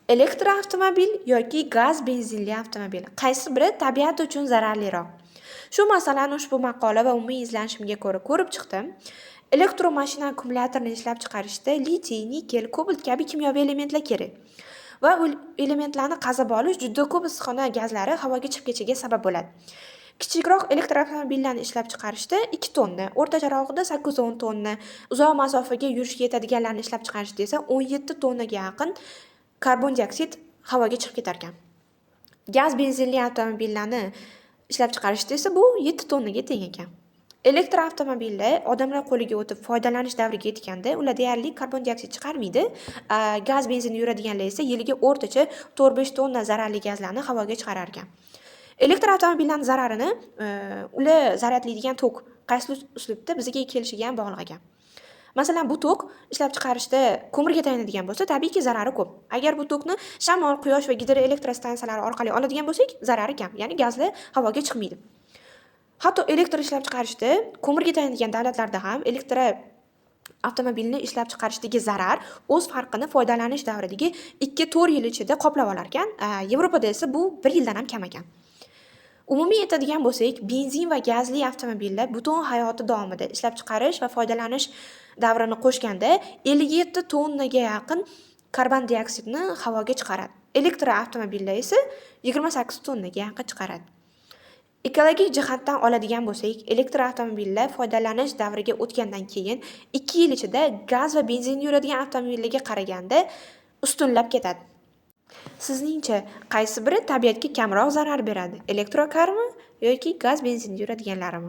Elektr avtomobil yoki gaz benzinli avtomobil qaysi biri tabiat uchun zararliroq? Shu masalani ushbu maqola va umumiy izlanishimga ko'ra ko'rib chiqdim. Elektromashina akkumulyatorni ishlab chiqarishda litiy, nikel, kobalt kabi kimyoviy elementlar kerak. Va u elementlarni qazib olish juda ko'p issiqxona gazlari havoga chiqib ketishiga sabab bo'ladi. Kichikroq elektr avtomobillarni ishlab chiqarishda 2 tonna, o'rtacharog'ida 8-10 tonna, uzoq masofaga yurishga yetadiganlarni ishlab chiqarishda esa 17 tonnaga yaqin karbon dioksid havoga chiqib ketar ekan. Gaz benzinli avtomobillarni ishlab chiqarishda esa bu 7 tonnaga teng ekan. Elektr avtomobillar odamlar qo'liga o'tib foydalanish davriga yetganda ular deyarli karbon dioksid chiqarmaydi. Gaz benzinli yuradiganlar esa yiliga o'rtacha 4-5 tonna zararli gazlarni havoga chiqarar ekan. Elektr avtomobillarning zararini ular zaryadlaydigan tok qaysi uslubda bizga kelishiga ham bog'liq ekan. Masalan, bu tok ishlab chiqarishda ko'mirga tayinadigan bo'lsa, tabiiyki zarari ko'p. Agar bu tokni shamol, quyosh va gidroelektrostansiyalari orqali oladigan bo'lsak, zarari kam, ya'ni gazlar havoga chiqmaydi. Hatto elektr ishlab chiqarishda ko'mirga tayinadigan davlatlarda ham elektr avtomobilni ishlab chiqarishdagi zarar o'z farqini foydalanish davridagi 2-4 yil ichida qoplab olar ekan. Yevropada esa bu 1 yildan ham kam ekan. Umumiy aytadigan bo'lsak, benzin va gazli avtomobillar butun hayoti davomida ishlab chiqarish va foydalanish davrini qo'shganda 57 tonnaga yaqin karbon dioksidni havoga chiqaradi. Elektr avtomobillar esa 28 tonnaga yaqin chiqaradi. Ekologik jihatdan oladigan bo'lsak, elektr avtomobillar foydalanish davriga o'tgandan keyin 2 yil ichida gaz va benzinli yuradigan avtomobillarga qaraganda ustunlab ketadi. Sizningcha qaysi biri tabiatga kamroq zarar beradi? Elektrokarmi yoki gaz benzinli yuradiganlarimi?